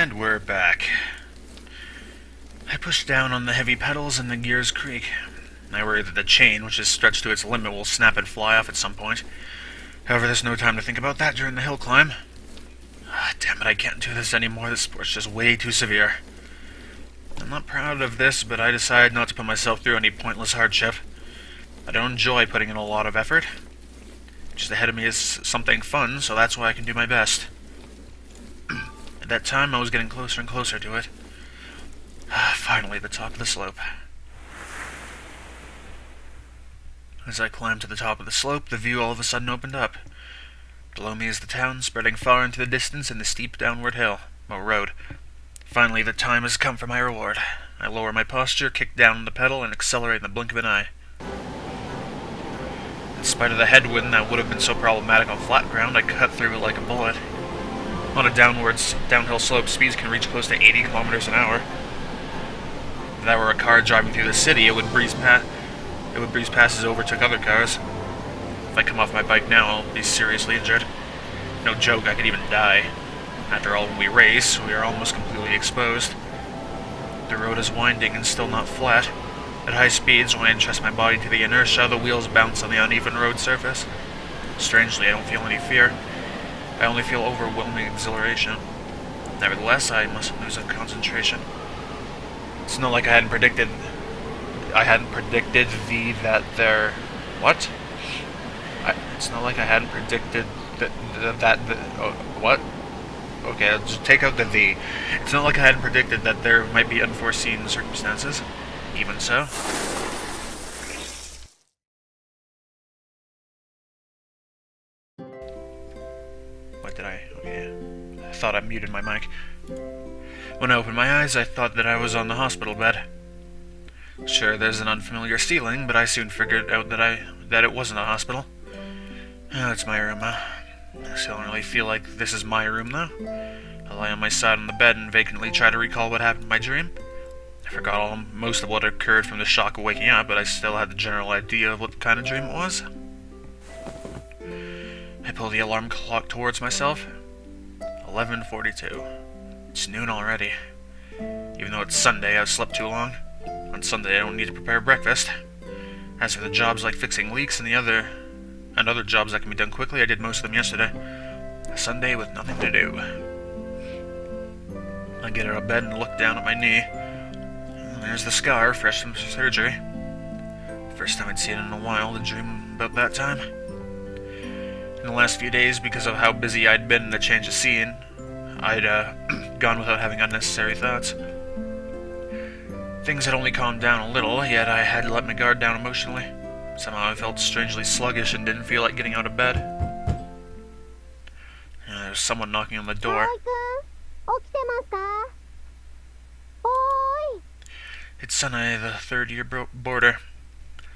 And we're back. I pushed down on the heavy pedals and the gears creak. I worry that the chain, which is stretched to its limit, will snap and fly off at some point. However, there's no time to think about that during the hill climb. Damn it, I can't do this anymore. This sport's just way too severe. I'm not proud of this, but I decided not to put myself through any pointless hardship. I don't enjoy putting in a lot of effort. Just ahead of me is something fun, so that's why I can do my best. At that time, I was getting closer and closer to it. Finally, the top of the slope. As I climbed to the top of the slope, the view all of a sudden opened up. Below me is the town, spreading far into the distance and the steep downward road. Finally, the time has come for my reward. I lower my posture, kick down on the pedal, and accelerate in the blink of an eye. In spite of the headwind that would have been so problematic on flat ground, I cut through it like a bullet. On a downhill slope, speeds can reach close to 80 kilometers an hour. If that were a car driving through the city, it would breeze past as it overtook other cars. If I come off my bike now, I'll be seriously injured. No joke, I could even die. After all, when we race, we are almost completely exposed. The road is winding and still not flat. At high speeds, when I entrust my body to the inertia, the wheels bounce on the uneven road surface. Strangely, I don't feel any fear. I only feel overwhelming exhilaration. Nevertheless, I mustn't lose concentration. It's not like I hadn't predicted what? It's not like I hadn't predicted what? Okay, I'll just take out the "the." It's not like I hadn't predicted that there might be unforeseen circumstances. Even so. What did I... Okay. I thought I muted my mic. When I opened my eyes, I thought that I was on the hospital bed. Sure, there's an unfamiliar ceiling, but I soon figured out that it wasn't a hospital. It's my room, huh? I still don't really feel like this is my room, though. I lie on my side on the bed and vacantly try to recall what happened in my dream. I forgot most of what occurred from the shock of waking up, but I still had the general idea of what kind of dream it was. I pull the alarm clock towards myself. 11:42. It's noon already. Even though it's Sunday, I've slept too long. On Sunday, I don't need to prepare breakfast. As for the jobs like fixing leaks and other jobs that can be done quickly, I did most of them yesterday. A Sunday with nothing to do. I get out of bed and look down at my knee. And there's the scar, fresh from surgery. First time I'd seen it in a while, to dream about that time. In the last few days, because of how busy I'd been in the change of scene, I'd gone without having unnecessary thoughts. Things had only calmed down a little, yet I had let my guard down emotionally. Somehow I felt strangely sluggish and didn't feel like getting out of bed. There was someone knocking on the door. It's Sanae, the third-year boarder.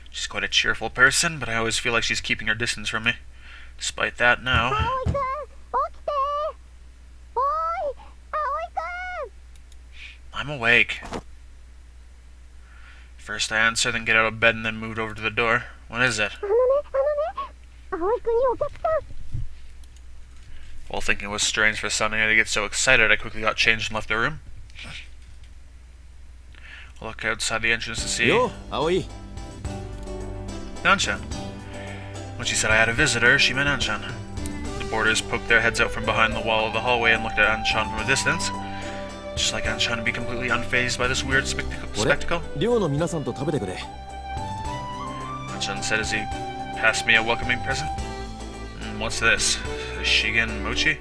She's quite a cheerful person, but I always feel like she's keeping her distance from me. Despite that, now... I'm awake. First I answer, then get out of bed, and then moved over to the door. What is it? While thinking it was strange for Sanae to get so excited, I quickly got changed and left the room. I look outside the entrance to see... Yo, Aoi. Nanchan. When she said I had a visitor, she meant Anchan. The boarders poked their heads out from behind the wall of the hallway and looked at Anchan from a distance. Just like Anchan to be completely unfazed by this weird spectacle. Anchan said as he passed me a welcoming present. What's this? Shigen Mochi?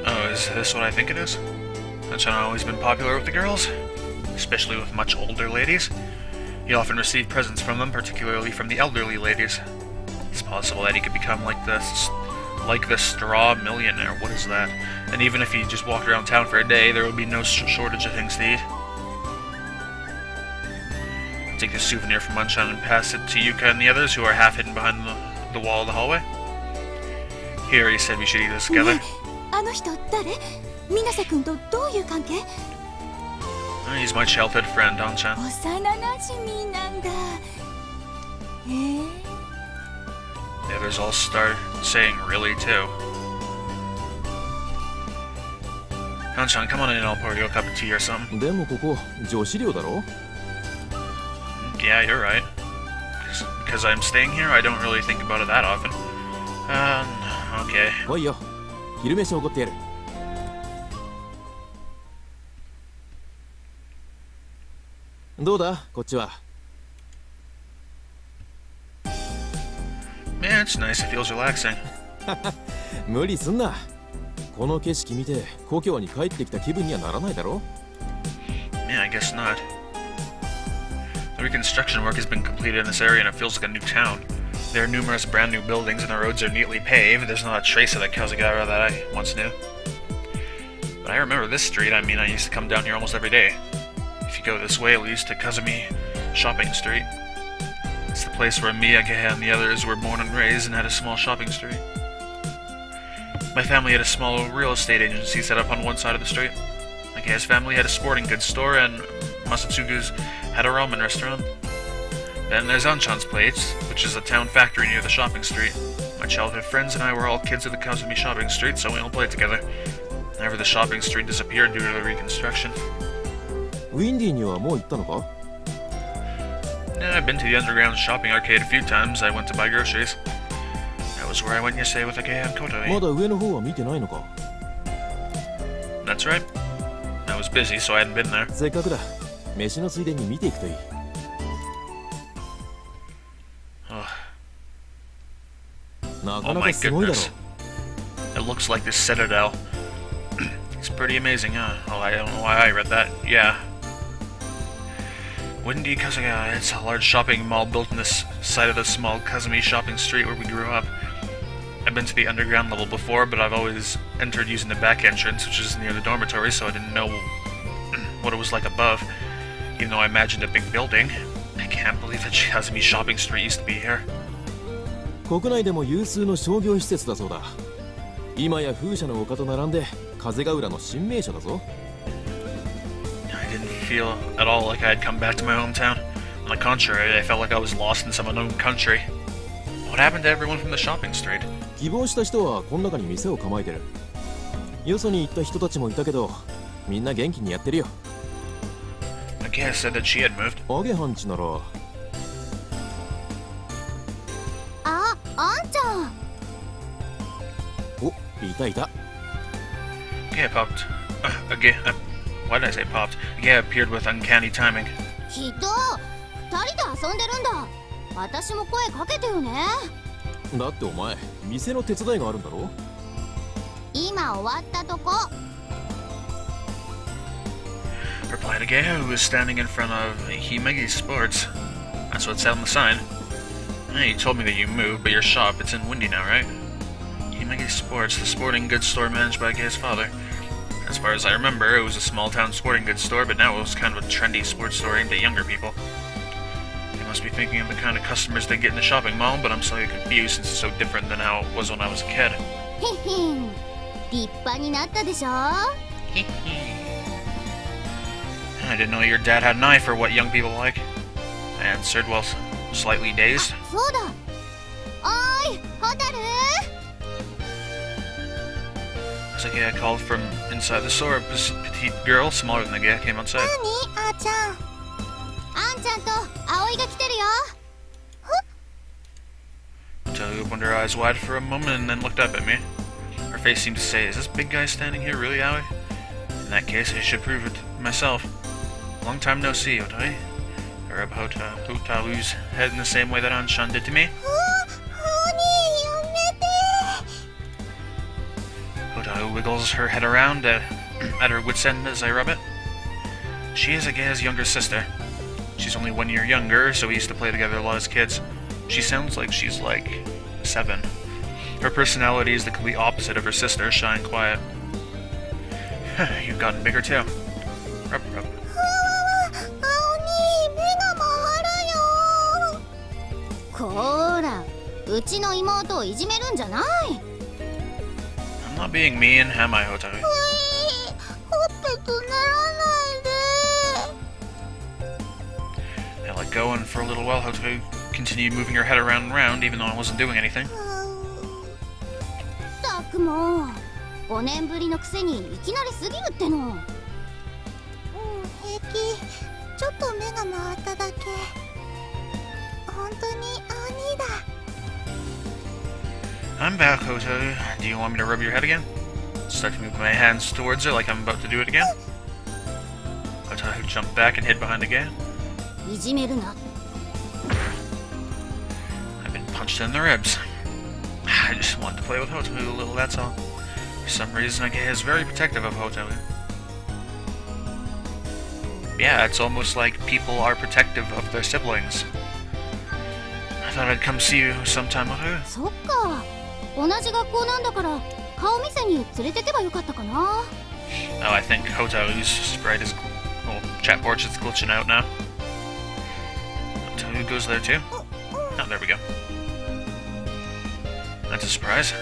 Oh, is this what I think it is? Anchan always been popular with the girls, especially with much older ladies. He often received presents from them, particularly from the elderly ladies. It's possible that he could become like the straw millionaire. What is that? And even if he just walked around town for a day, there would be no shortage of things to eat. I'll take this souvenir from Anchan and pass it to Yuka and the others who are half hidden behind the wall of the hallway. Here, he said we should eat this together. He's my childhood friend, Anchan. The others all start saying really too. Han-chan, come on in and I'll pour you a cup of tea or something. でもここ女子寮だろ? Yeah, you're right. Because I'm staying here, I don't really think about it that often. Okay. 来いよ。昼飯おごってやる。どうだこっちは。Yeah, it's nice. It feels relaxing. 無理すんな。この景色見て故郷に帰ってきた気分にはならないだろ? Yeah, I guess not. The reconstruction work has been completed in this area and it feels like a new town. There are numerous brand new buildings and the roads are neatly paved. There's not a trace of the Kazugara that I once knew. But I remember this street. I mean, I used to come down here almost every day. If you go this way, it leads to Kazumi Shopping Street. It's the place where Miyake and the others were born and raised and had a small shopping street. My family had a small real estate agency set up on one side of the street. Mike's family had a sporting goods store, and Masatsugu's had a ramen restaurant. Then there's Anchan's Plates, which is a town factory near the shopping street. My childhood friends and I were all kids of the Kazumi Shopping Street, so we all played together. However, the shopping street disappeared due to the reconstruction. Windy にはもう行ったのか? Yeah, I've been to the underground shopping arcade a few times. I went to buy groceries. That was where I went yesterday with Ake and Kotoi. まだ上の方は見てないのか? That's right. I was busy, so I hadn't been there. せっかくだ。飯のついでに見ていくといい。Oh my goodness. It looks like this citadel. It's pretty amazing, huh? Oh, I don't know why I read that. Yeah. Windy Kasuga, it's a large shopping mall built in this side of the small Kazumi shopping street where we grew up. I've been to the underground level before, but I've always entered using the back entrance, which is near the dormitory, so I didn't know what it was like above, even though I imagined a big building. I can't believe that Kazumi shopping street used to be here. 国内でも有数の商業施設だそうだ。今や風車の丘と並んで風が浦の新名所だぞ。I didn't feel at all like I had come back to my hometown. On the contrary, I felt like I was lost in some unknown country. What happened to everyone from the shopping street? 希望した人はこの中に店を構えてる。よそに行った人たちもいたけど、みんな元気にやってるよ。Ageha said that she had moved. アゲハンチなら。あんちゃん。お、いたいた。Ageha popped. Why did I say popped? Ageha appeared with uncanny timing. ひどい。二人で遊んでるんだ。私も声かけてよね。だってお前、店の手伝いがあるんだろ？今終わったとこ。Replied Ageha, who was standing in front of Himegi Sports. That's what said on the sign. Hey, you told me that you moved, but your shop, it's in Windy now, right? Himegi Sports, the sporting goods store managed by Ageha's father. As far as I remember, it was a small-town sporting goods store, but now it was kind of a trendy sports store aimed at younger people. They must be thinking of the kind of customers they get in the shopping mall, but I'm slightly confused since it's so different than how it was when I was a kid. へへん。立派になったでしょ? I didn't know your dad had an eye for what young people like. I answered, while slightly dazed. そうだ。おーい、ホタル? Ageha called from inside the store. A petite girl, smaller than Ageha, came outside. 何? あんちゃん。あんちゃんと葵が来てるよ。Hotaru opened her eyes wide for a moment and then looked up at me. Her face seemed to say, is this big guy standing here really Aoi? In that case, I should prove it myself. Long time no see, Hotai. I rubbed Hotaru's head in the same way that Anshan did to me. Hotaru wiggles her head around at her wit's end as I rub it. She is Ageha's younger sister. She's only 1 year younger, so we used to play together a lot as kids. She sounds like she's like 7. Her personality is the complete opposite of her sister, shy and quiet. You've gotten bigger too. Rub, rub. こーら、うちの妹をいじめるんじゃない。I'm not being mean, am I, Hotaru? ほっぺとならないで。I let go, and for a little while, Hotaru continued moving her head around and around, even though I wasn't doing anything. ったくもう5年ぶりのくせにいきなりすぎるっての。平気。ちょっと目が回っただけ。本当に兄だ。I'm back, Hoto. Do you want me to rub your head again? Start to move my hands towards her like I'm about to do it again. Hoto jumped back and hid behind the gate. いじめるな。I've been punched in the ribs. I just wanted to play with Hoto a little, that's all. For some reason, I is very protective of Hoto. Yeah, it's almost like people are protective of their siblings. I thought I'd come see you sometime, Hoto. そっか。同じ学校なんだから顔見せに連れてけばよかったかな。Oh, I think Hoto's sprite is... well, chat porch is glitching out now. Hoto goes there too. Oh, there we go. That's a surprise.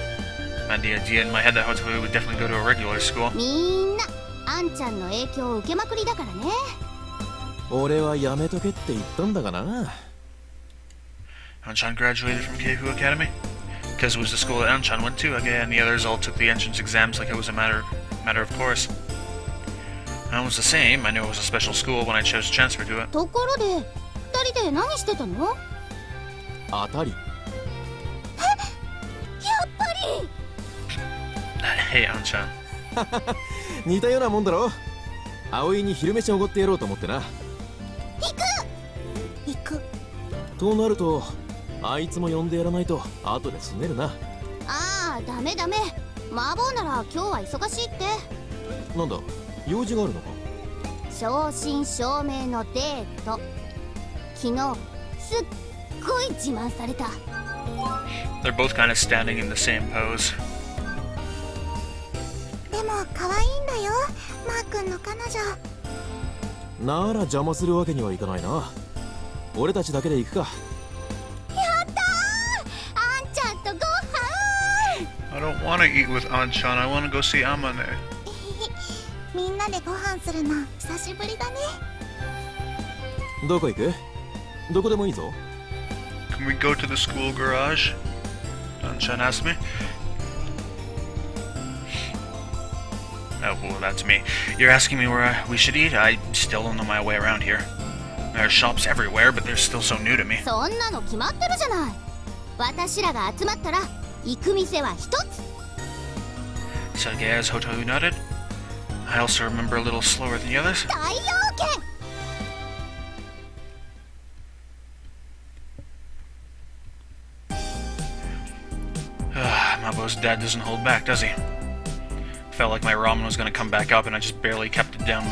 I had the idea in my head that Hoto would definitely go to a regular school. みんなあんちゃんの影響を受けまくりだからね。俺はやめとけって言ったんだがな。Anchan graduated from Keihu Academy? Because it was the school that Anchan went to, and the others all took the entrance exams like it was a matter of course. I was the same. I knew it was a special school when I chose to transfer to it. ところで2人で何してたの？当たり。やっぱり。Hey, Anchan. 似たようなもんだろ。葵に昼飯おごってやろうと思ってな。行く。となるとあいつも呼んでやらないと後で拗ねるな。ああ、ダメダメ。麻婆なら今日は忙しいって。なんだ、用事があるのか。正真正銘のデート。昨日すっごい自慢された。They're both kind of standing in the same pose. でも可愛いんだよ、マー君の彼女。なら邪魔するわけにはいかないな。俺たちだけで行くか。やったー、あんちゃんとご飯。I don't want to eat with Anchan. I want to go see Amane. みんなでご飯するの久しぶりだね。どこ行く？どこでもいいぞ。Can we go to the school garage? Anchan asked me. Oh, well, that's me. You're asking me where we should eat? I still don't know my way around here. There are shops everywhere, but they're still so new to me. そんなの決まってるじゃない。私らが集まったら行く店は一つ。Sage as Hoto nodded. I also remember a little slower than the others. 大要件。Mabo's dad doesn't hold back, does he? Felt like my ramen was gonna come back up, and I just barely kept it down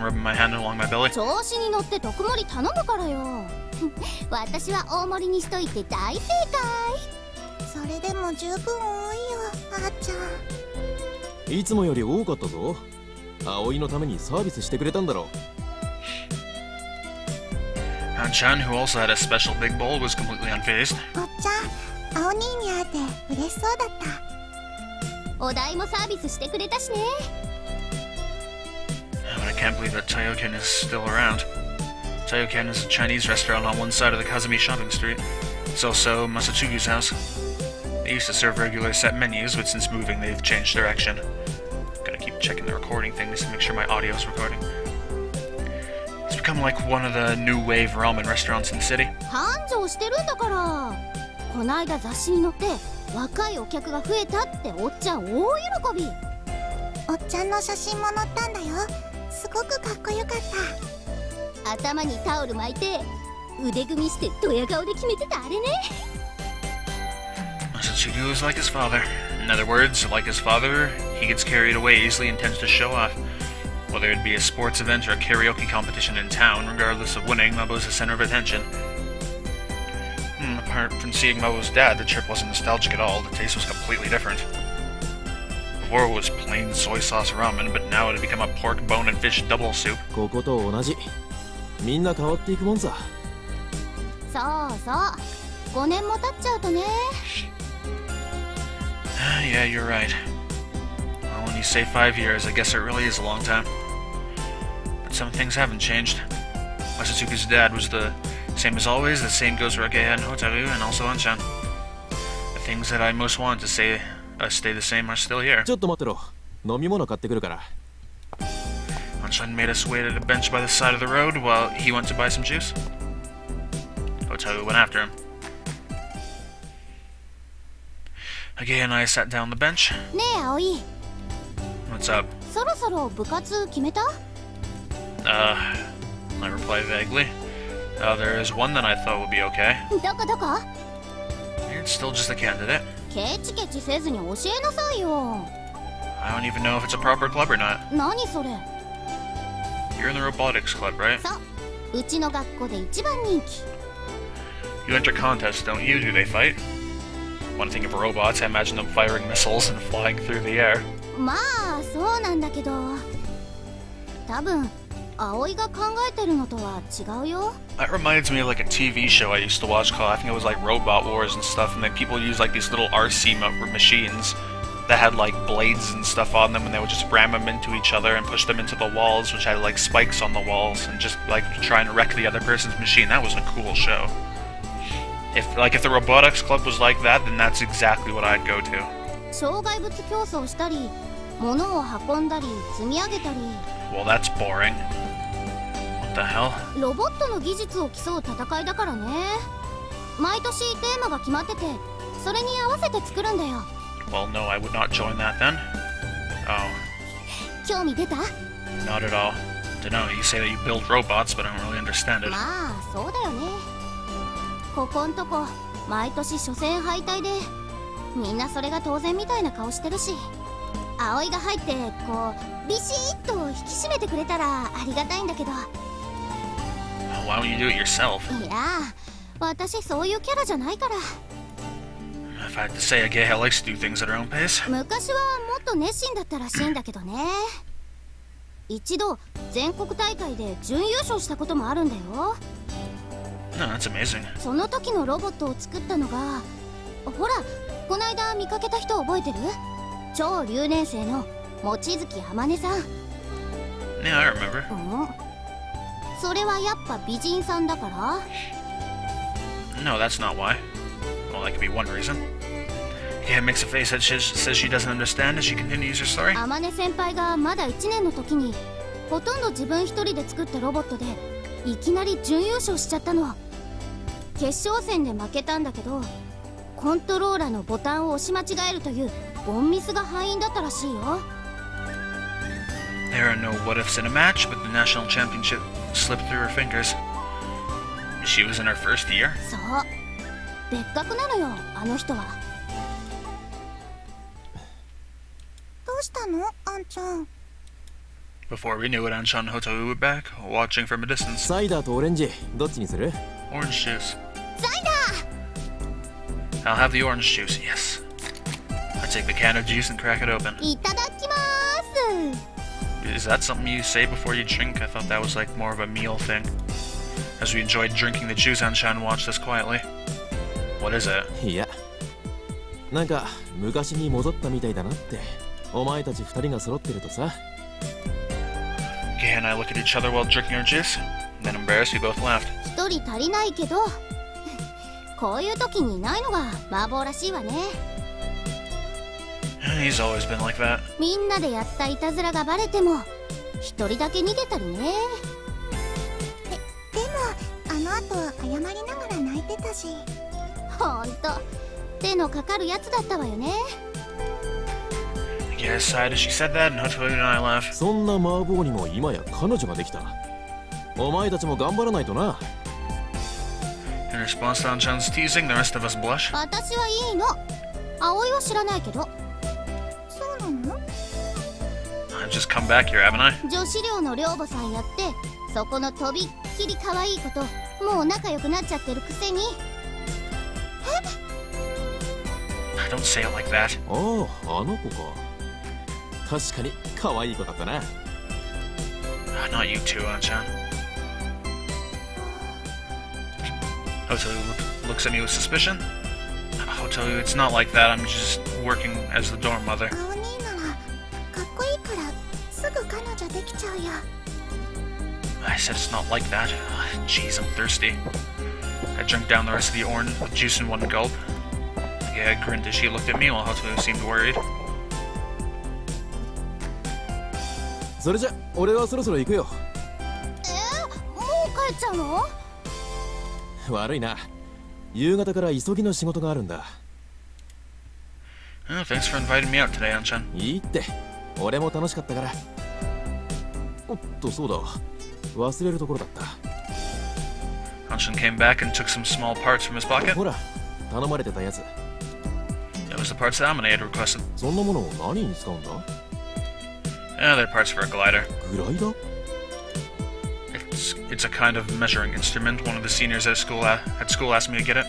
rubbing my hand along my belly. 調子に乗って特盛り頼むからよ。私は大盛りにしといて大正解。それでも十分多いよ、あーちゃん。いつもより多かったぞ。葵のためにサービスしてくれたんだろう。Anchan, who also had a special big bowl, was completely unfazed. おっちゃん、青兄に会えて嬉しそうだった。お代もサービスしてくれたしね。But I can't believe that Taioken is still around. Taioken is a Chinese restaurant on one side of the Kazumi shopping street. It's also Masatsugu's house. They used to serve regular set menus, but since moving they've changed direction. Gotta keep checking the recording things to make sure my audio's recording. It's become like one of the new wave ramen restaurants in the city. 繁盛してるんだから。こないだ雑誌に載って若いお客が増えたっておっちゃん大喜び。おっちゃんの写真も載ったんだよ。すごくかっこよかった。頭にタオル巻いて腕組みしてドヤ顔で決めてたあれね。Masatsugu is like his father. In other words, like his father, he gets carried away easily and tends to show off. Whether it be a sports event or a karaoke competition in town, regardless of winning, Mabo's the center of attention. Apart from seeing Mabo's dad, the trip wasn't nostalgic at all. The taste was completely different. Before it was plain soy sauce ramen, but now it had become a pork bone and fish double soup. ここと同じ。みんな変わっていくもんさ。そうそう。5年も経っちゃうとね。Yeah, you're right. Well, when you say 5 years, I guess it really is a long time. But some things haven't changed. Masatsugu's dad was the Same as always, the same goes for Ageha and Hotaru, and also Anshan. The things that I most wanted to say stay the same are still here. ちょっと待ってろ。飲み物買ってくるから。Anshan made us wait at a bench by the side of the road while he went to buy some juice. Hotaru went after him. Ageha and I sat down on the bench. ねえ葵、 What's up? そろそろ部活決めた？ I reply vaguely. There is one that I thought would be okay. どこ？ It's still just a candidate. ケチケチせずに教えなさいよ。 I don't even know if it's a proper club or not. 何それ？ You're in the robotics club, right? そう、うちの学校で一番人気。 You enter contests, don't you? Do they fight? When I think of robots, I imagine them firing missiles and flying through the air. まあそうなんだけど、多分葵が考えてるのとは違うよ。 That reminds me of like a TV show I used to watch called, I think it was like Robot Wars and stuff, and then people use like these little RC machines that had like blades and stuff on them, and they would just ram them into each other and push them into the walls, which had like spikes on the walls, and just like try and wreck the other person's machine. That was a cool show. If the robotics club was like that, then that's exactly what I'd go to. 障害物競争したり、物を運んだり、積み上げたり。 Well, that's boring. What the hell? ロボットの技術を競う戦いだからね。毎年テーマが決まってて、それに合わせて作るんだよ。 Well, no, I would not join that then. Oh. 興味出た？ Not at all. Dunno, you say that you build robots, but I don't really understand it. まあそうだよね。ここんとこ毎年初戦敗退で、みんなそれが当然みたいな顔してるし、葵が入ってこうビシッと引き締めてくれたらありがたいんだけど。 Why don't you do it yourself? いや、私そういうキャラじゃないから。 If I had to say, Ageha likes to do things at her own pace. 昔はもっと熱心だったらしいんだけどね。一度全国大会で準優勝したこともあるんだよ。 No, that's amazing. その時のロボットを作ったのが、ほらこないだ見かけた人覚えてる？超留年生の望月天音さん。 Yeah, I remember. それはやっぱ美人さんだから？ No, that's not why. Well, that could be one reason. Ageha makes a face that says she doesn't understand as she continues her story. 天音先輩がまだ1年の時にほとんど自分一人で作ったロボットでいきなり準優勝しちゃったの。決勝戦で負けたんだけど、コントローラのボタンを押し間違えるというボンミスが敗因だったらしいよ。 There are no what-ifs in a match, but the national championship slipped through her fingers. She was in her first year. そう、別格なのよ、あの人は。どうしたの、あんちゃん。 Before we knew it, Anshan and Hotaru were back, watching from a distance. サイダーとオレンジ、どっちにする？ Orange juice. サイダ I'll have the orange juice, yes. I take the can of juice and crack it open. ー、いただきまーす。 Is that something you say before you drink? I thought that was like more of a meal thing. As we enjoyed drinking the juice, Anshan watched us quietly. What is it? いや、なんか昔に戻ったみたいだなって。お前たち二人が揃ってるとさ。 Ageha and I look at each other while drinking our juice. Then embarrassed, we both laughed. 一人足りないけど、こういう時にいないのが麻婆らしいわね。 He's always been like that. みんなでやったいたずらがバレても一人だけ逃げたりね。でもあの後謝りながら泣いてたし。ほんと手のかかるやつだったわよね。 Ageha sighed as she said that, and Hotaru and I laughed. そんな麻婆にも今や彼女ができた。お前たちも頑張らないとな。 In response to Anshan's teasing, the rest of us blush. 私はいいの。葵は知らないけど。そうなの？ I've just come back here, haven't I? 女子寮の寮母さんやって、そこのとびっきり可愛い子ともう仲良くなっちゃってるくせに。Don't say it like that. ああ、あの子か。確かに可愛い子だったな。Not you too, Anshan. Hotaru looks at me with suspicion. Hotaru, it's not like that. I'm just working as the dorm mother. 青兄ならかっこいいからすぐ彼女できちゃうよ。 I said it's not like that. Jeez, I'm thirsty. I drank down the rest of the orange juice in one gulp. Yeah, I grinned as she looked at me while Hato seemed worried. それじゃ俺はそろそろ行くよ。もう帰っちゃうの？悪いな。夕方から急ぎの仕事があるんだ。Oh, thanks for inviting me out today, Anshan. いいって。俺も楽しかったから。おっと、そうだ。忘れるところだった。Anshan came back and took some small parts from his pocket. ほら、頼まれてたやつ。It was the parts that Amine had requested. そんなものを何に使うんだ？ They're parts for a glider. グライダー？ It's a kind of measuring instrument. One of the seniors at school asked me to get it.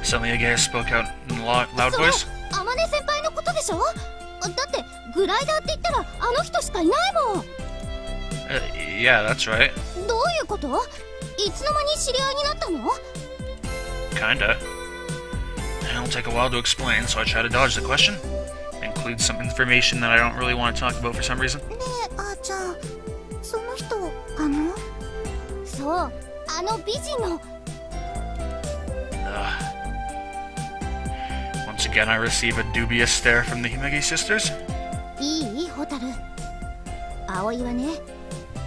Suddenly, Agaya spoke out in a loud voice. 天音先輩のことでしょ？だってグライダーって言ったらあの人しかいないもん。Yeah, that's right. どういうこと？いつの間に知り合いになったの？ Kinda. It'll take a while to explain, so I try to dodge the question. Include some information that I don't really want to talk about for some reason. ねえ、あーちゃん、その人、そう、あの美人の。Once again, I receive a dubious stare from the Himagi sisters. いい、ホタル。葵はね、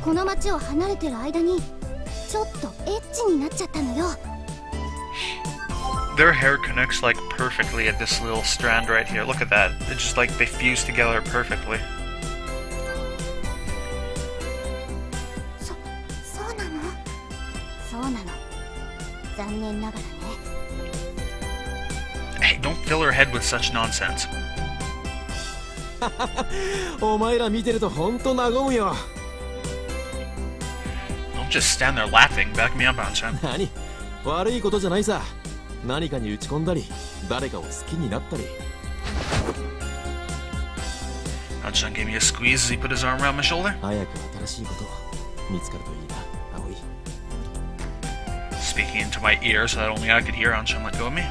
この町を離れてる間に、ちょっとエッチになっちゃったのよ。Their hair connects like perfectly at this little strand right here. Look at that. It's just like they fuse together perfectly. そうなの？そうなの。残念ながらね。Hey, don't fill her head with such nonsense. お前ら見てると本当和むよ。Don't just stand there laughing. Back me up, Anshan. 何？悪いことじゃないさ。何かに打ち込んだり、誰かを好きになったり。Anshan gave me a squeeze as he put his arm around my shoulder. 早く新しいこと見つかるといいな、葵。Speaking into my ear so that only I could hear, Anshan let go of me.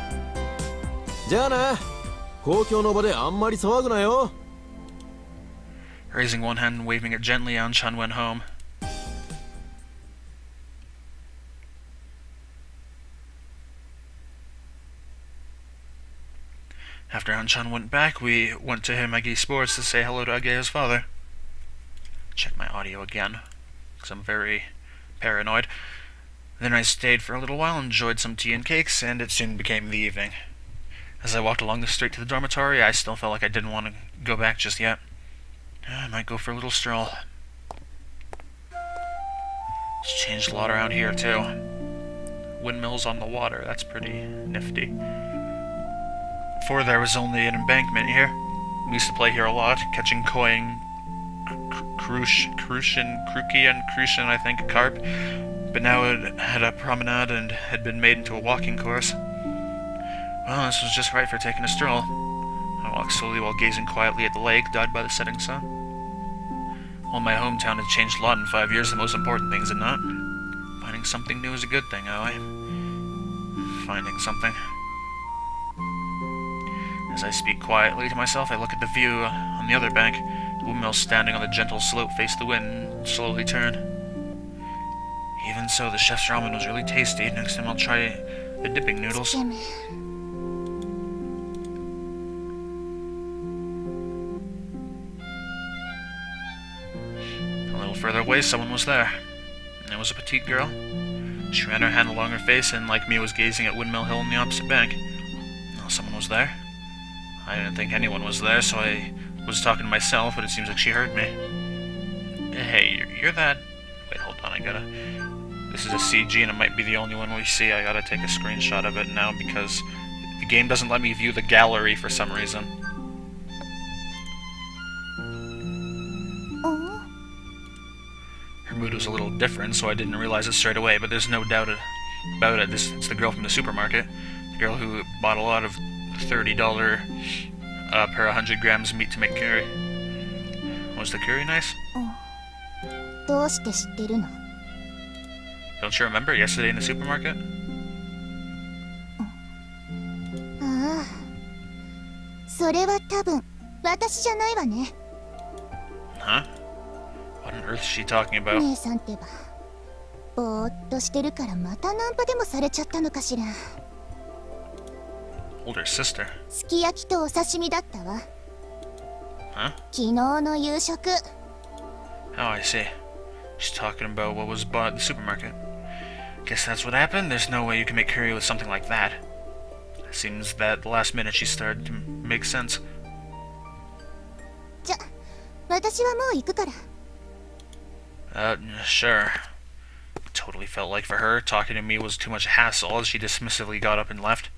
じゃあな、公共の場であんまり騒ぐなよ。Raising one hand and waving it gently, Anshan went home. After Anshan went back, we went to Himagi Sports to say hello to Ageya's father. Check my audio again, because I'm very paranoid. Then I stayed for a little while, enjoyed some tea and cakes, and it soon became the evening. As I walked along the street to the dormitory, I still felt like I didn't want to go back just yet. I might go for a little stroll. It's changed a lot around here, too. Windmills on the water, that's pretty nifty. Before there was only an embankment here. We used to play here a lot, catching koi and crucian, I think, carp. But now it had a promenade and had been made into a walking course. Well, this was just right for taking a stroll. I walked slowly while gazing quietly at the lake, dyed by the setting sun. While my hometown had changed a lot in 5 years, the most important things had not. Finding something new is a good thing, Aoi. Finding something. As I speak quietly to myself, I look at the view on the other bank. The windmill standing on the gentle slope faced the wind and slowly turned. Even so, the chef's ramen was really tasty. Next time I'll try the dipping noodles. A little further away, someone was there. It was a petite girl. She ran her hand along her face and, like me, was gazing at Windmill Hill on the opposite bank. Oh, someone was there. I didn't think anyone was there, so I was talking to myself, but it seems like she heard me. Hey, you're that... Wait, hold on, I gotta... This is a CG, and it might be the only one we see. I gotta take a screenshot of it now, because the game doesn't let me view the gallery for some reason. Her mood was a little different, so I didn't realize it straight away, but there's no doubt about it. It's the girl from the supermarket. The girl who bought a lot of $30 per 100 grams meat to make curry. Was the curry nice? Don't you remember yesterday in the supermarket? Huh? What on earth is she talking about? ぼーっとしてるからまたナンパでもされちゃったのかしら。 Older sister. すき焼きとお刺身だったわ。 Huh? 昨日の夕食。 Oh, I see. She's talking about what was bought at the supermarket. Guess that's what happened. There's no way you can make curry with something like that. Seems that the last minute she started to make sense. じゃ、私はもう行くから。 Sure. Totally felt like for her, talking to me was too much hassle as she dismissively got up and left.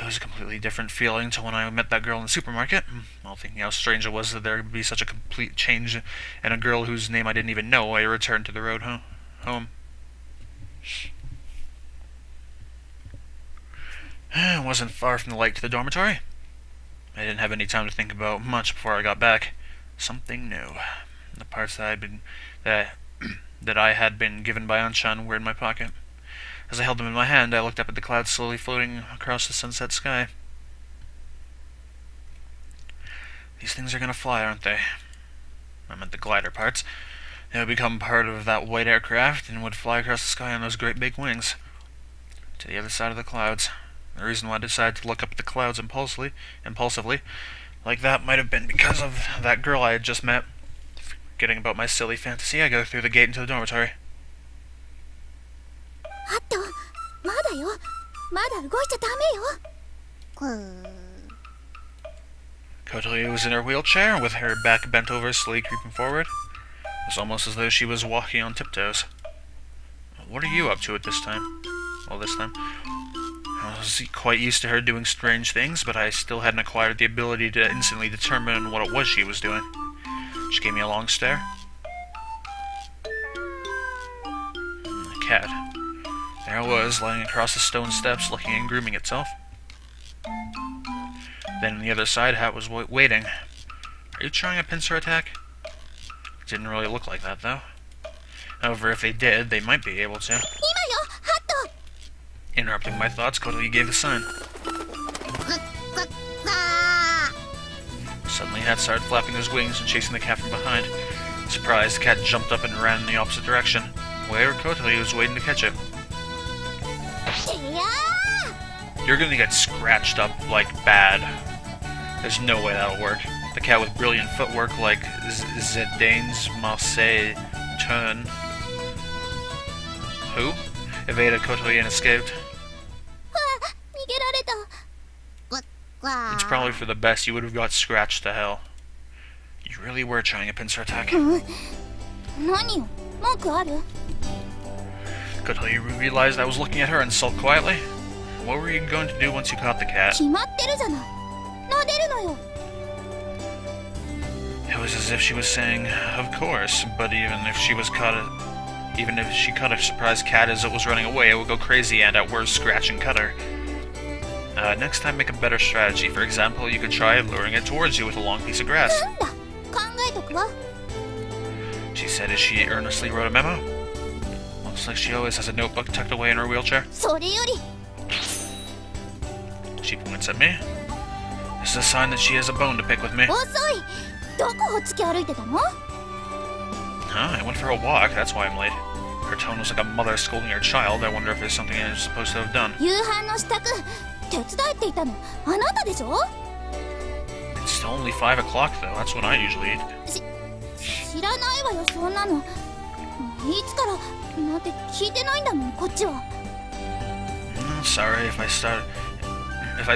It was a completely different feeling to when I met that girl in the supermarket. While thinking how strange it was that there would be such a complete change in a girl whose name I didn't even know, I returned to the road home. It wasn't far from the lake to the dormitory. I didn't have any time to think about much before I got back. Something new. The parts that I had been given by Anshan were in my pocket. As I held them in my hand, I looked up at the clouds slowly floating across the sunset sky. These things are gonna fly, aren't they? I meant the glider parts. They would become part of that white aircraft and would fly across the sky on those great big wings. To the other side of the clouds. The reason why I decided to look up at the clouds impulsively, like that might have been because of that girl I had just met. Forgetting about my silly fantasy, I go through the gate into the dormitory. あっと、まだよ。まだ動いちゃダメよ。Kotori was in her wheelchair, with her back bent over, slowly creeping forward. It was almost as though she was walking on tiptoes. What are you up to at this time? Well, this time. I was quite used to her doing strange things, but I still hadn't acquired the ability to instantly determine what it was she was doing. She gave me a long stare. The cat. There it was, lying across the stone steps, looking and grooming itself. Then on the other side, Hat was waiting. Are you trying a pincer attack? It didn't really look like that, though. However, if they did, they might be able to. 今よ、ハット。 Interrupting my thoughts, Kotori gave a sign. Suddenly, Hat started flapping his wings and chasing the cat from behind. Surprised, the cat jumped up and ran in the opposite direction, where Kotori was waiting to catch it. You're gonna get scratched up, like, bad. There's no way that'll work. The cat with brilliant footwork like Zidane's Marseille turn. Who? Evaded Kotori and escaped. It's probably for the best. You would have got scratched to hell. You really were trying a pincer attack. Kotori realized I was looking at her and sulked quietly. What were you going to do once you caught the cat? It was as if she was saying, "Of course," but even if she caught a surprised cat as it was running away, it would go crazy and at worst scratch and cut her. Next time make a better strategy. For example, you could try luring it towards you with a long piece of grass. She said as she earnestly wrote a memo. Looks like she always has a notebook tucked away in her wheelchair. She points at me. This is a sign that she has a bone to pick with me. I went for a walk, that's why I'm late. Her tone was like a mother scolding her child. I wonder if there's something I was supposed to have done. It's still only 5 o'clock though, that's when I usually eat. Sorry, if I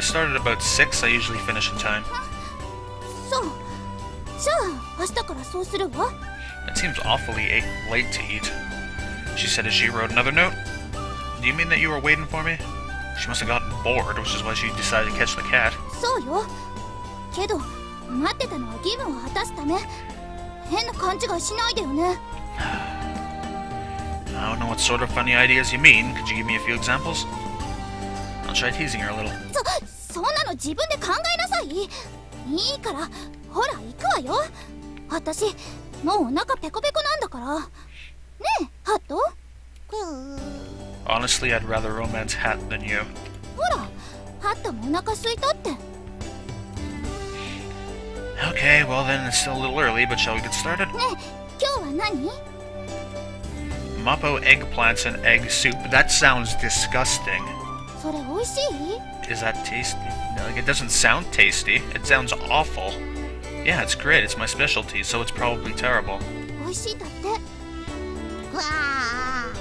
started about 6, I usually finish in time. It seems awfully late to eat. She said as she wrote another note. Do you mean that you were waiting for me? She must have gotten bored, which is why she decided to catch the cat. I don't know what sort of funny ideas you mean. Could you give me a few examples? I'll try teasing her a little. Honestly, I'd rather romance Hat than you. Okay, well then it's still a little early, but shall we get started? Mapo eggplants and egg soup. That sounds disgusting. それ美味しい？ Is that tasty? No, like, it doesn't sound tasty. It sounds awful. Yeah, it's great. It's my specialty, so it's probably terrible. 美味しいだって。わあ。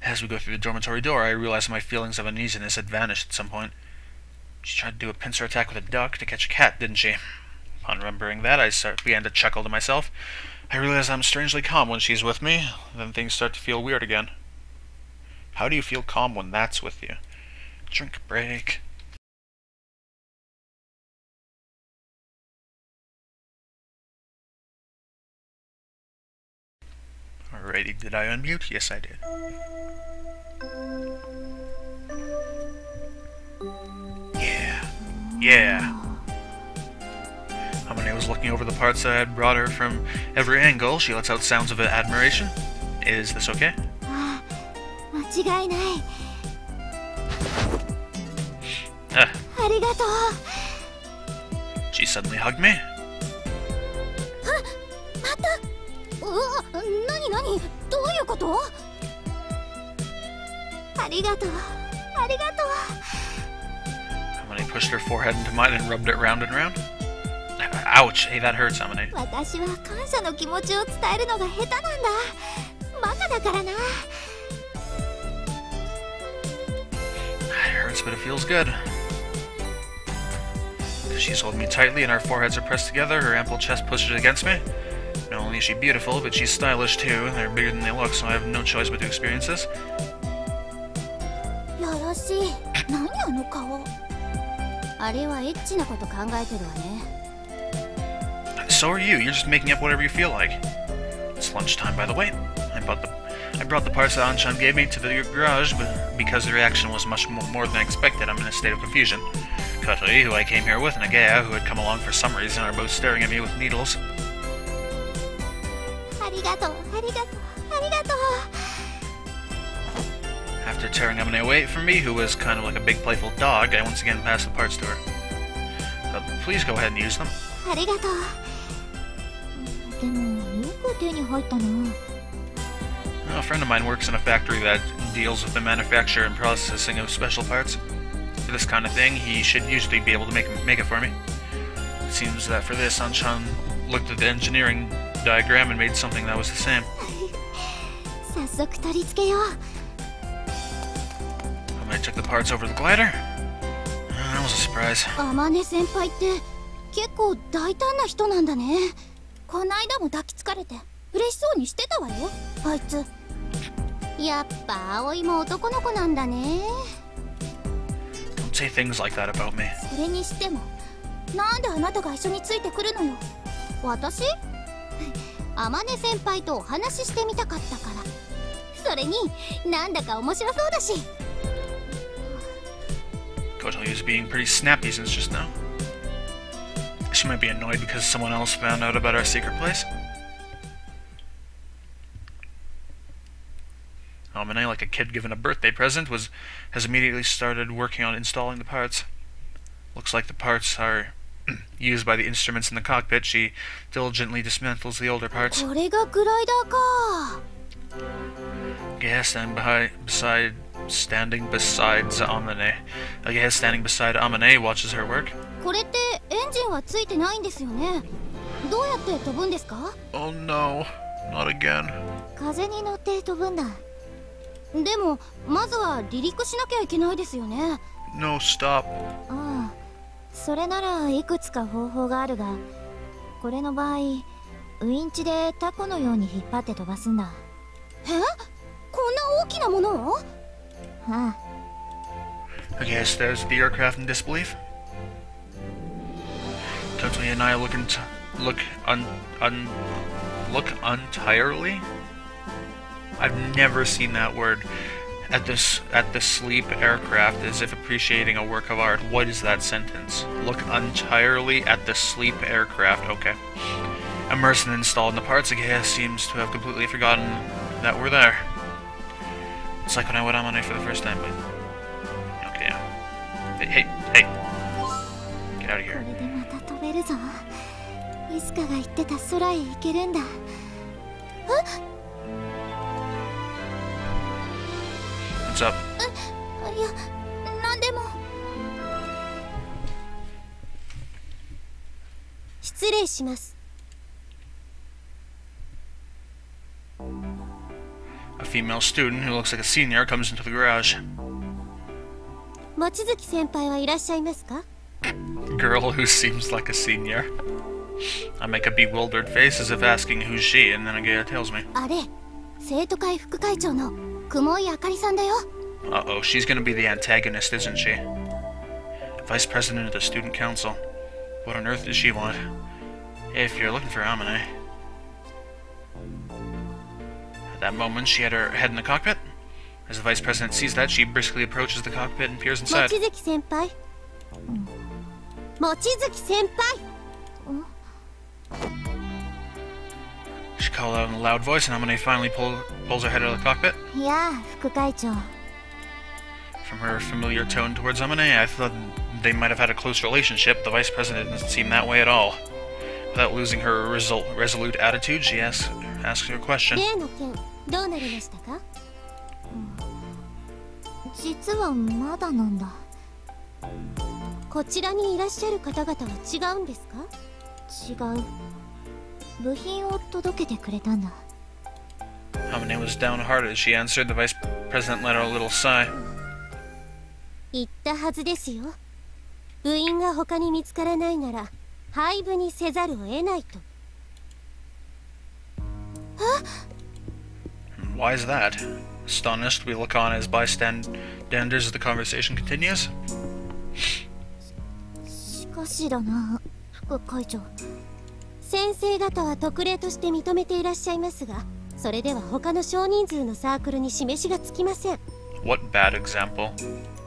As we go through the dormitory door, I realize my feelings of uneasiness had vanished at some point. She tried to do a pincer attack with a duck to catch a cat, didn't she? Upon remembering that, I began to chuckle to myself. I realize I'm strangely calm when she's with me, then things start to feel weird again. How do you feel calm when that's with you? Drink break. Alrighty, did I unmute? Yes, I did. Yeah. Amane was looking over the parts that I had brought her from every angle. She lets out sounds of admiration. Is this okay? 間違いない。Ah. ありがとう。 She suddenly hugged me. また。うわ、なになに？どういうこと？ありがとう。ありがとう。Amane pushed her forehead into mine and rubbed it round and round. Ouch! Hey, that hurts, Amane. 私は感謝の気持ちを伝えるのが下手なんだ。バカだからな。 It hurts, but it feels good. She's holding me tightly and our foreheads are pressed together. Her ample chest pushes against me. Not only is she beautiful, but she's stylish too. They're bigger than they look, so I have no choice but to experience this. よろしい。何あの顔。あれはエッチなこと考えてるわね。 So are you. You're just making up whatever you feel like. It's lunchtime, by the way. I brought the parts that Anshan gave me to the garage, but because the reaction was much more than I expected, I'm in a state of confusion. Kotori, who I came here with, and Agaya, who had come along for some reason, are both staring at me with needles. ありがとう、ありがとう、ありがとう。 After tearing Amane away from me, who was kind of like a big playful dog, I once again passed the parts to her. Please go ahead and use them. ありがとう。でも、よく手に入ったな。 A friend of mine works in a factory that deals with the manufacture and processing of special parts. For this kind of thing, he should usually be able to make it for me. It seems that for this, Anshan looked at the engineering diagram and made something that was the same. 早速取り付けよう。 I took the parts over the glider. That was a surprise. 天音先輩って結構大胆な人なんだね。こないだも抱きつかれて嬉しそうにしてたわよ、あいつ。やっぱ葵も男の子なんだね。 Don't say things like that about me. それにしても、なんであなたが一緒についてくるのよ。私？天音先輩とお話ししてみたかったから。それに、なんだか面白そうだし。 Kotori is being pretty snappy since just now. She might be annoyed because someone else found out about our secret place. Amane, like a kid given a birthday present, has immediately started working on installing the parts. Looks like the parts are used by the instruments in the cockpit. She diligently dismantles the older parts. これがグライダーか。 Yeah, standing beside Amane. Agaya, standing beside Amane, watches her work. これってエンジンはついてないんですよね。どうやって飛ぶんですか？ Oh no, not again. 風に乗って飛ぶんだ。でもまずは離陸しなきゃいけないですよね。 No, stop. ああ、それならいくつか方法があるが、これの場合ウインチでタコのように引っ張って飛ばすんだ。え？こんな大きなものを？ああ。 Agaya stares at the aircraft in disbelief. Kotori and I look entirely. I've never seen that word at the sleep aircraft as if appreciating a work of art. What is that sentence? Look entirely at the sleep aircraft. Okay. Immersed and installed in the parts, Agaya seems to have completely forgotten that we're there. It's like when I went on Amane for the first time, but okay. Hey! Get out of here. これでまた飛べるぞ。イスカが言ってた空へ行けるんだ。What's up? いや、なんでも。失礼します。A female student who looks like a senior comes into the garage. 望月先輩はいらっしゃいますか？ Girl who seems like a senior. I make a bewildered face as if asking who's she, and then a guy tells me. あれ、生徒会副会長の雲井あかりさんだよ。Uh-oh, she's gonna be the antagonist, isn't she? Vice president of the student council. What on earth does she want? If you're looking for Amine. At that moment, she had her head in the cockpit. As the vice president sees that, she briskly approaches the cockpit and peers inside. 望月先輩。望月先輩。She called out in a loud voice, and Amine finally pulls her head out of the cockpit. いや、副会長。From her familiar tone towards Amine, I thought they might have had a close relationship. The vice president didn't seem that way at all. Without losing her resolute attitude, she asks her question. 例の件、どうなりましたか？実はまだなんだ。こちらにいらっしゃる方々は違うんですか？違う。部品を届けてくれたんだ。Amine was downhearted as she answered. The vice president let out a little sigh. 言ったはずですよ。部員が他に見つからないなら廃部にせざるを得ないと。Why is that? Astonished, we look on as bystanders as the conversation continues. しかしだな、副会長。先生方は特例として認めていらっしゃいますが、それでは他の少人数のサークルに示しがつきません。What bad example?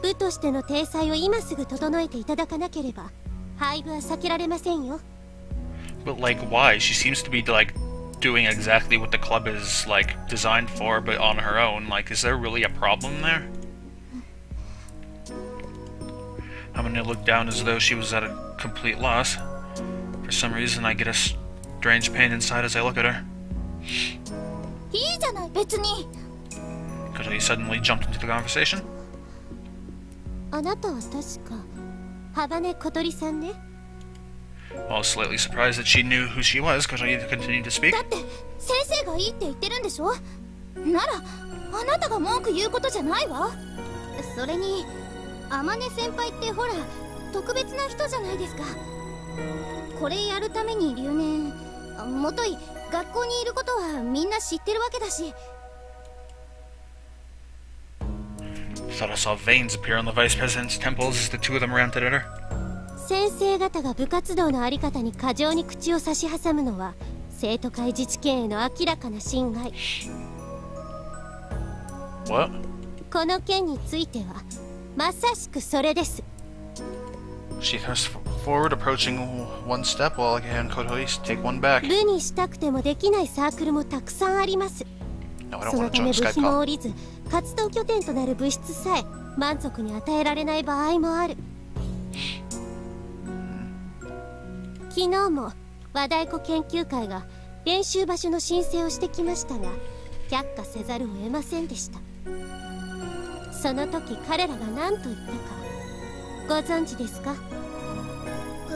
部としての体裁を今すぐ整えていただかなければ廃部は避けられませんよ。 But like, why? She seems to be like doing exactly what the club is like designed for, but on her own. Like, is there really a problem there? I'm gonna look down as though she was at a complete loss. For some reason, I get a strange pain inside as I look at her. いいじゃない、別に。Could he suddenly jumped into the conversation? あなたは確か幅根小鳥さんね。 While slightly surprised that she knew who she was, Kotoyi continued to speak. だって先生がいいって言ってるんでしょ。ならあなたが文句言うことじゃないわ。それに天音先輩ってほら特別な人じゃないですか。これやるために留年、もとい学校にいることはみんな知ってるわけだし。 Thought I saw veins appear on the vice president's temples as the two of them ranted at her. 先生方が部活動のあり方に過剰に口を差し挟むのは生徒会自治権への明らかな侵害。 What? この件についてはまさしくそれです。 She thrust forward, approaching one step, while again Kotoyi take one back. 部にしたくてもできないサークルもたくさんあります。 No, I don't そ want の to た join め the 部 Skype 費も call. 下りず活動拠点となる部室さえ満足に与えられない場合もある。昨日も和太鼓研究会が練習場所の申請をしてきましたが却下せざるを得ませんでした。その時彼らが何と言ったかご存知ですか？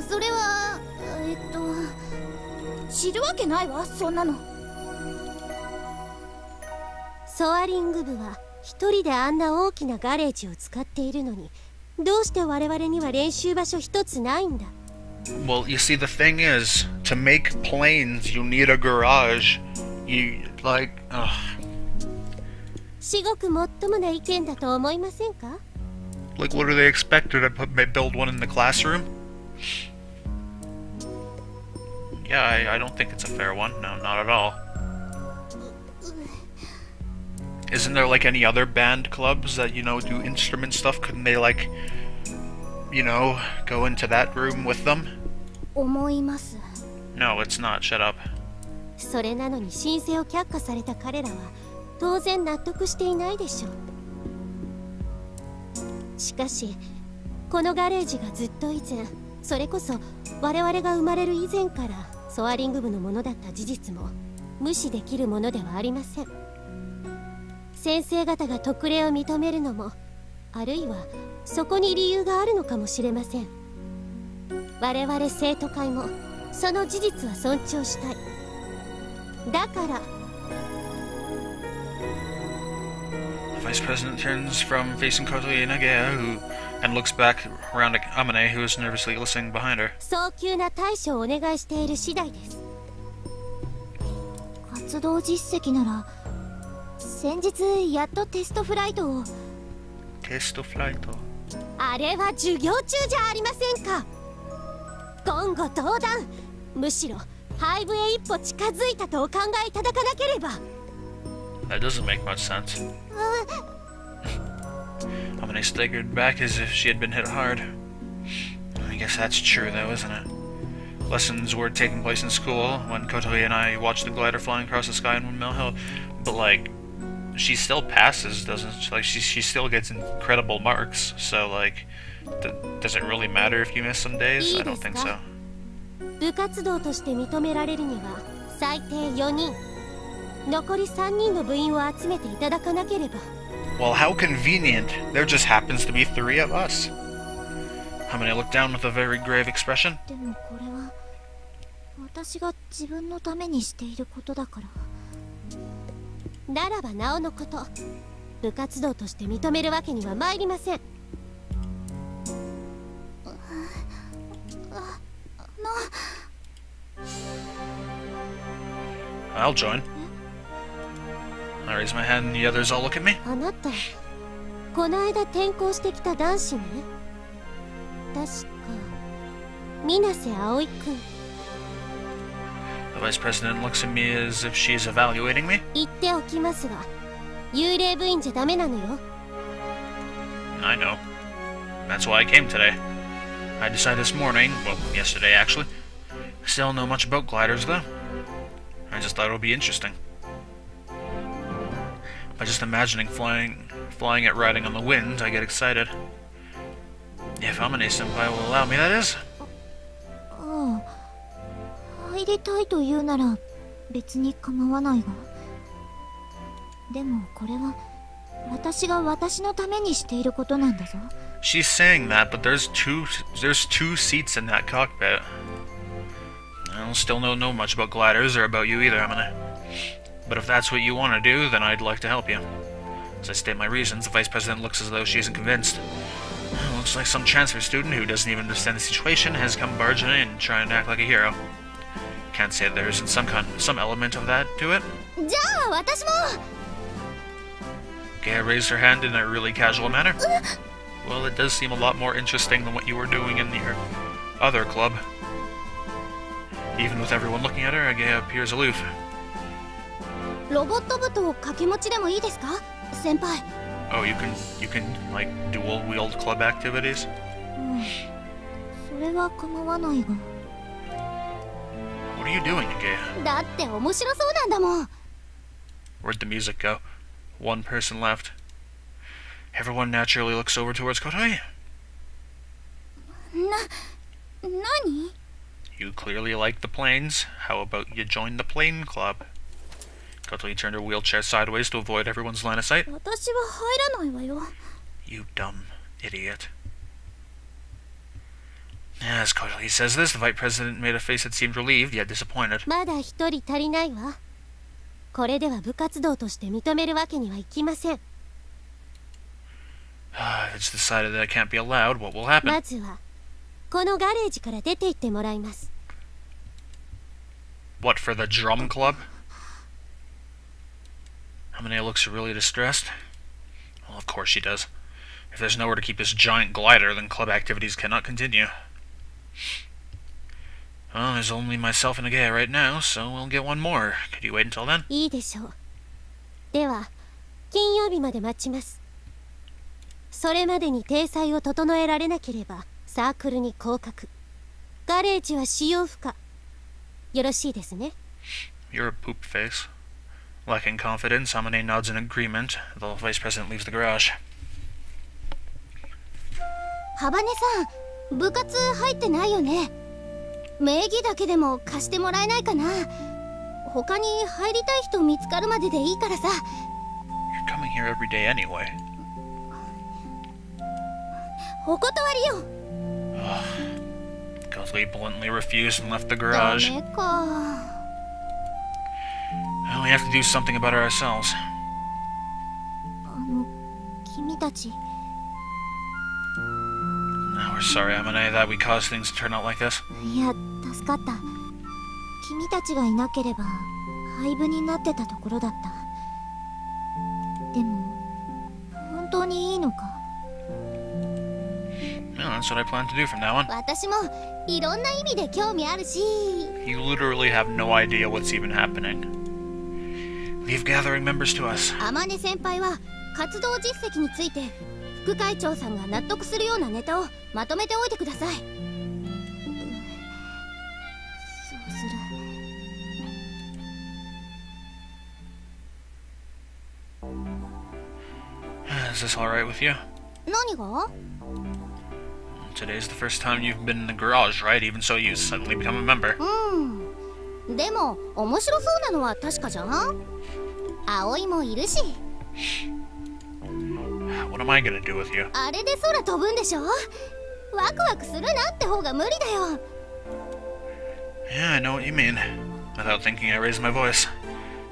それは知るわけないわ、そんなの。ソアリング部は一人であんな大きなガレージを使っているのにどうして我々には練習場所一つないんだ。 Well, you see, the thing is, to make planes, you need a garage. You, like, ugh. 至極もっともな意見だと思いませんか？ Like, what do they expect? To build one in the classroom? Yeah, I don't think it's a fair one. No, not at all. Isn't there, like, any other band clubs that, you know, do instrument stuff? Couldn't they, like, you know, go into that room with them? 思います。 No, it's not. Shut up. それなのに申請を却下された彼らは当然納得していないでしょう。しかしこのガレージがずっと以前、それこそ我々が生まれる以前からソアリング部のものだった事実も無視できるものではありません。先生方が特例を認めるのも、あるいはそこに理由があるのかもしれません。我々生徒会もその事実は尊重したい。だから The Vice President turns from facing Kotoe and Agea, and looks back around at Amane, who is nervously listening behind her. 早急な対処をお願いしている次第です。活動実績なら先日やっとテストフライトを。テストフライト。あれは授業中じゃありませんか。言語道断。むしろ廃部へ一歩近づいたとお考えいただかなければ。That doesn't make much sense. Amane staggered back as if she had been hit hard. I guess that's true, though, isn't it? Lessons were taking place in school when Kotoe and I watched the glider flying across the sky in Windmill Hill, but like, she still passes, doesn't she? Like, she still gets incredible marks. So like, does it really matter if you miss some days? I don't think so. 部活動として認められるには最低4人、残り3人の部員を集めていただかなければ。Well, how convenient. There just happens to be 3 of us. Amane looked down with a very grave expression. でもこれは私が自分のためにしていることだから。ならばなおのこと、部活動として認めるわけには参りません。I'll join. I raise my hand and the others all look at me. あなた、この間転校してきた男子ね。確か水瀬葵君。The Vice President looks at me as if she's evaluating me. 言っておきますが、幽霊部員じゃダメなのよ。I know. That's why I came today. I decided this morning, well, yesterday actually. I still don't know much about gliders though. I just thought it would be interesting. By just imagining flying it riding on the wind, I get excited. If Amane-senpai will allow me, that is. ああ、入りたいと言うなら別に構わないが。でもこれは私が私のためにしていることなんだぞ。She's saying that, but there's two seats in that cockpit. I don't still don't know much about gliders or about you either, Amane. But if that's what you want to do, then I'd like to help you. As I state my reasons, the Vice President looks as though she isn't convinced. Looks like some transfer student who doesn't even understand the situation has come barging in and trying to act like a hero. Can't say that there isn't some element of that to it. じゃあ私も。Gaia raised her hand in a really casual manner. Well, it does seem a lot more interesting than what you were doing in your other club. Even with everyone looking at her, Gaia appears aloof. ロボット部と掛け持ちでもいいですか、先輩。Oh, you can like dual wield club activities? それは構わないが。What are you doing, Gaia? だって面白そうなんだもん。Where'd the music go? One person left. Everyone naturally looks over towards Kotoe. 何? You clearly like the planes. How about you join the plane club? Kotoe turned her wheelchair sideways to avoid everyone's line of sight. 私は入らないわよ。 You dumb idiot. As Kotoe says this, the Vice President made a face that seemed relieved, yet disappointed. まだ一人足りないわ。これでは部活動として認めるわけにはいきません。It's decided that I can't be allowed. What will happen? まずはこのガレージから出て行ってもらいます。What, for the drum club? Amane looks really distressed. Well, of course she does. If there's nowhere to keep this giant glider, then club activities cannot continue. Well, there's only myself and Agea right now, so we'll get one more. Could you wait until then? いいでしょう。では、金曜日まで待ちます。それまでに体裁を整えられなければ、サークルに降格。ガレージは使用不可。よろしいですね。You're a poop face. Lacking confidence, Amane nods in agreement. The Vice President leaves the garage. 幅根さん、部活入ってないよね。名義だけでも貸してもらえないかな。他に入りたい人見つかるまででいいからさ。 You're coming here every day anyway. お断りよ。Guthrie bluntly refused and left the ダ garage. メか。 Well, we have to do something about it ourselves. 君たち。 No, we're sorry, Amane, that we caused things to turn out like this. いや、助かった。君たちがいなければ廃部になってたところだった。でも本当にいいのか。 No, that's what I plan to do from now on. 私もいろんな意味で興味あるし。 You literally have no idea what's even happening. Leave gathering members to us. 天音先輩は活動実績について副会長さんが納得するようなネタをまとめておいてください。そうする。 Is this alright with you? 何が？ Today's the first time you've been in the garage, right? Even so, you suddenly become a member. でも面白そうなのは確かじゃん。葵もいるし。 What am I gonna do with you? あれで空飛ぶんでしょ。ワクワクするなって方が無理だよ。 Yeah, I know what you mean. Without thinking, I raised my voice.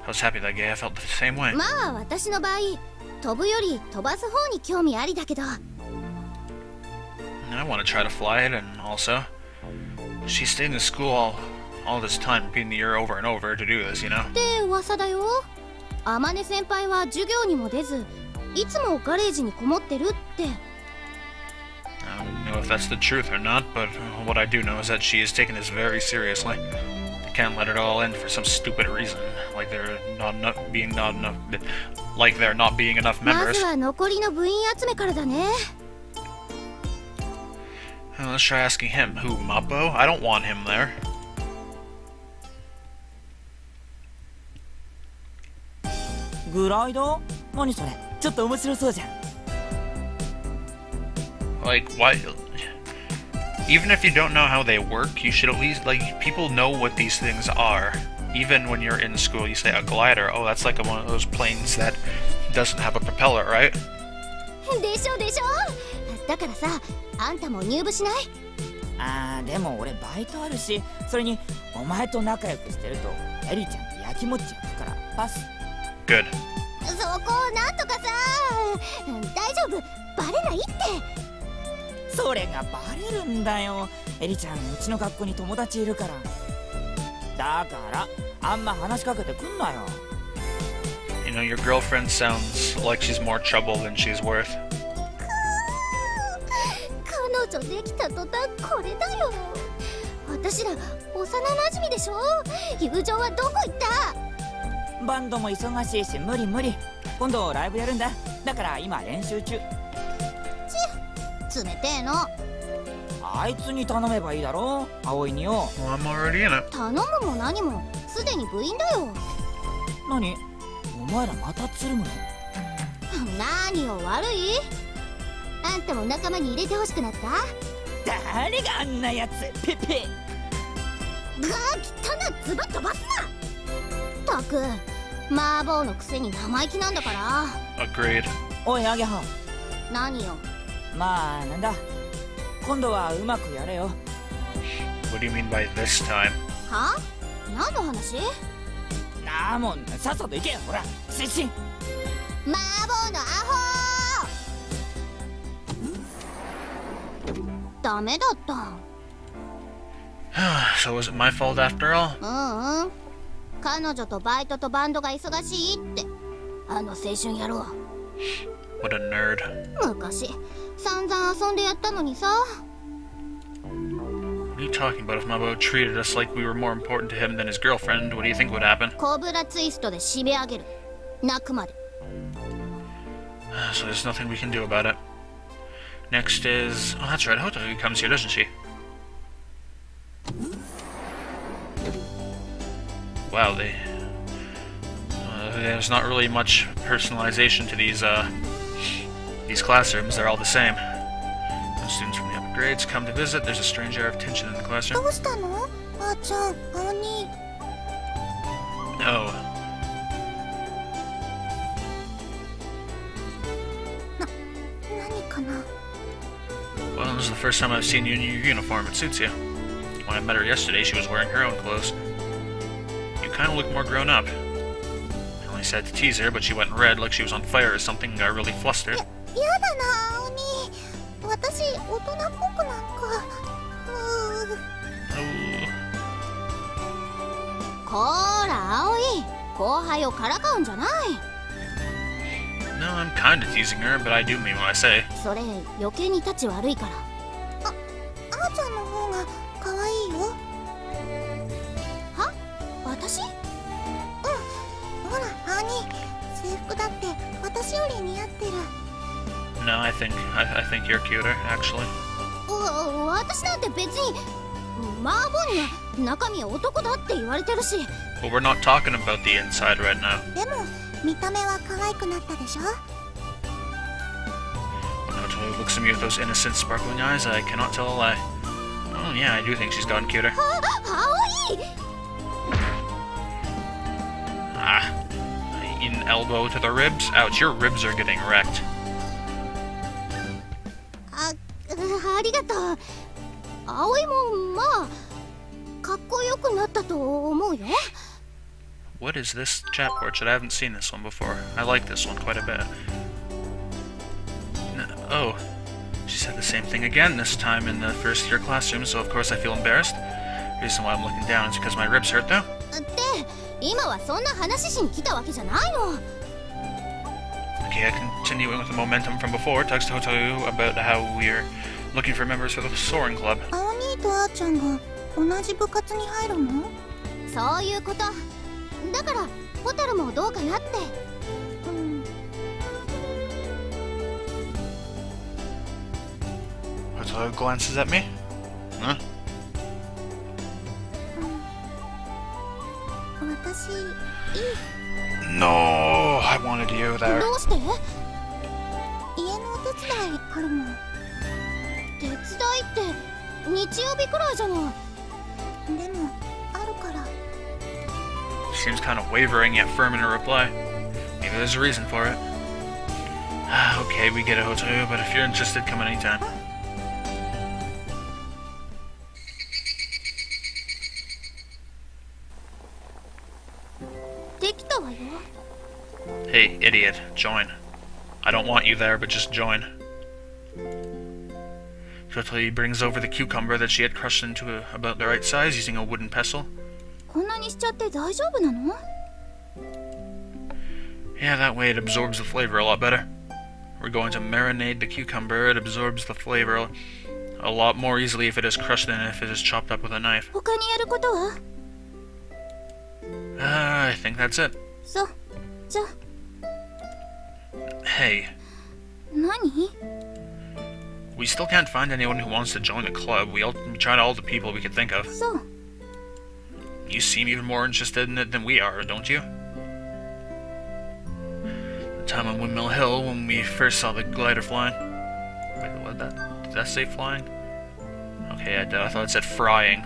I was happy that day. I felt the same way. まあ私の場合飛ぶより飛ばす方に興味ありだけど。 I want to try to fly it, and also, she stayed in the school all this time, repeating the year over and over to do this, you know? って噂だよ。天音先輩は授業にも出ず、いつもガレージにこもってるって。 I don't know if that's the truth or not, but what I do know is that she is taking this very seriously. I can't let it all end for some stupid reason, like there not being enough ま members. ずは残りの部員集めからだね。 Let's try asking him. Who, Mappo? I don't want him there. グライダー？何それ？ちょっと面白そうじゃん。 Like, why? Even if you don't know how they work, you should at least, like, people know what these things are. Even when you're in school, you say a glider. Oh, that's like one of those planes that doesn't have a propeller, right? でしょでしょ。だからさ、あんたも入部しない？でも俺バイトあるし、それにお前と仲良くしてるとエリちゃんやきもち焼くからパス。 Good. そこをなんとかさ。大丈夫、バレないって。それがバレるんだよ。エリちゃんうちの学校に友達いるから。だからあんま話しかけてくんなよ。 You know, your girlfriend sounds like she's more trouble than she's worth. 彼女できた途端これだよ。私ら幼馴染でしょ。友情はどこ行った？バンドも忙しいし無理無理。今度ライブやるんだ。だから今練習中。冷てえの。あいつに頼めばいいだろ、葵によ。 Well, I'm already in it. 頼むも何もすでに部員だよ。何？お前らまたつるむの？何よ悪い？あんたも仲間に入れてほしくなった？誰があんなやつ？ペペ。がー、汚なズバ飛ばすな。たく、麻婆のくせに生意気なんだから。 Agreed. おいアゲハ。何よ。まあなんだ。今度はうまくやれよ。 What do you mean by this time? は？何の話？もうさっさと行けよ、ほら。シンシン。麻婆のアホー。ダメだった。So was it my fault after all? 彼女とバイトとバンドが忙しいってあの青春野郎。 What a nerd. 昔散々遊んでやったのにさ。 What are you talking about? If Mabo treated us like we were more important to him than his girlfriend, what do you think would happen? コブラツイストで締め上げる。泣くまで。 So there's nothing we can do about it. Next is... Oh, that's right. Hotogi comes here, doesn't she? Wow, there's not really much personalization to these classrooms. They're all the same. No students from the upper grades come to visit. There's a strange air of tension in the classroom. どうしたの？あーちゃん、青に。Oh. Nani kana? Well, this is the first time I've seen you in your uniform. It suits you. When I met her yesterday, she was wearing her own clothes. You kind of look more grown up. I only said to tease her, but she went red like she was on fire or something and got really flustered. やだな、おに。私、大人っぽくなんか。Oh. こーら、葵。後輩をからかうんじゃない。No, I'm kinda teasing her, but I do mean what I say. それ、余計にタチ悪いから。あーちゃんの方が可愛いよ。は？私？うん。ほら、葵。制服だって私より似合ってる。No, I think you're cuter, actually. 私なんて別にマーボンには中身は男だって言われてるし。 Well, we're not talking about the inside right now. でも見た目は可愛くなったでしょ。 When Otomo looks at me with those innocent, sparkling eyes, I cannot tell a lie. Oh yeah, I do think she's gotten cuter. 葵！ Ah, an elbow to the ribs. Ouch, your ribs are getting wrecked. ありがとう。葵もまあかっこよくなったと思うよ。 What is this chat portrait? I haven't seen this one before. I like this one quite a bit. Oh, she said the same thing again, this time in the first year classroom, so of course I feel embarrassed. The reason why I'm looking down is because my ribs hurt though. で、今はそんな話しに来たわけじゃないの。 Okay, continuing with the momentum from before, talks to Hotoyu about how we're looking for members for the soaring club. 青兄とあーちゃんが同じ部活に入るの？そういうこと。だからホタルもどうかなって。Hotoyu glances at me. Huh? 私いい。 No, I wanted you there. どうして？家のお手伝いあるもん。手伝いって日曜日くらいじゃない。でもあるから。 She seems kind of wavering yet firm in her reply. Maybe there's a reason for it. Okay, we get it, Hotoyu, but if you're interested, come anytime. Hey, idiot, join. I don't want you there, but just join. Hotoyu brings over the cucumber that she had crushed into about the right size using a wooden pestle. こんなにしちゃって大丈夫なの？ Yeah, that way it absorbs the flavor a lot better. We're going to marinate the cucumber. It absorbs the flavor a lot more easily if it is crushed than if it is chopped up with a knife. 他にやることは？ I think that's it. そう。じゃあ。 Hey. 何？ We still can't find anyone who wants to join the club. We tried all the people we could think of. そう。 You seem even more interested in it than we are, don't you? The time on Windmill Hill when we first saw the glider flying. Wait, what did that say flying? Okay, I thought it said frying.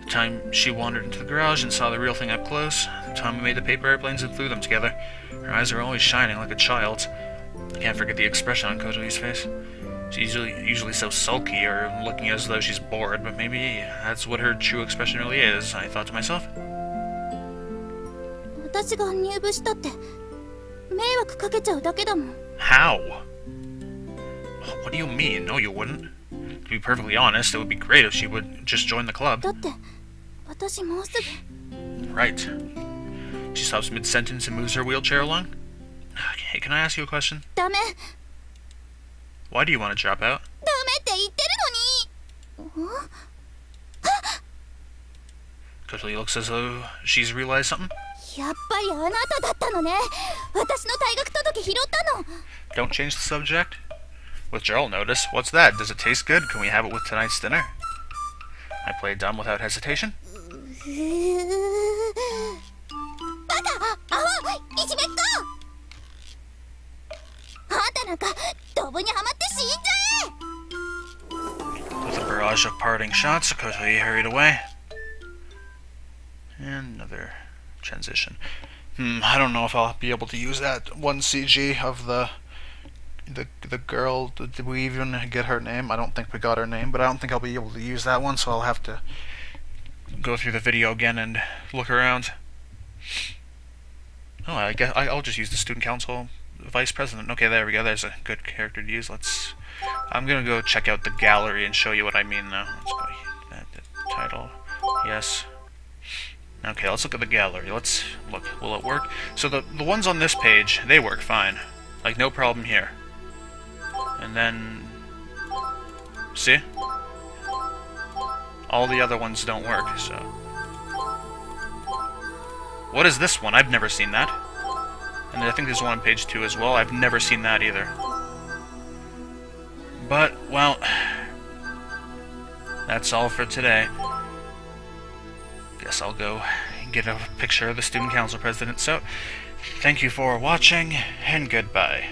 The time she wandered into the garage and saw the real thing up close. The time we made the paper airplanes and flew them together. Her eyes are always shining like a child's. I can't forget the expression on Kotoi's face. She's usually so sulky or looking as though she's bored, but maybe that's what her true expression really is, I thought to myself. 私が入部したって迷惑かけちゃうだけだもん。 How? What do you mean? No, you wouldn't. To be perfectly honest, it would be great if she would just join the club. だって私もうすぐ。 Right. She stops mid-sentence and moves her wheelchair along. Hey, can I ask you a question? ダメ。 Why do you want to drop out? ダメって言ってるのに。Totally looks as though she's realized something. やっぱりあなただったのね。私の退学届拾ったの。 Don't change the subject. Withdrawal notice? What's that? Does it taste good? Can we have it with tonight's dinner? I played dumb without hesitation. バカ！いじめっ子！あんたなんかドブにはまって死んじゃえ！ With a barrage of parting shots, Kotoi hurried away. And another transition. I don't know if I'll be able to use that one CG of the girl. Did we even get her name? I don't think we got her name, but I don't think I'll be able to use that one, so I'll have to go through the video again and look around. Oh, I guess I'll just use the student council vice president. Okay, there we go. There's a good character to use. I'm gonna go check out the gallery and show you what I mean now. Let's go. The title. Yes. Okay, let's look at the gallery. Let's look. Will it work? So the ones on this page, they work fine. Like, no problem here. And then... see? All the other ones don't work, so... what is this one? I've never seen that. And I think there's one on page 2 as well. I've never seen that either. But, well... that's all for today. Guess I'll go get a picture of the student council president. So, thank you for watching, and goodbye.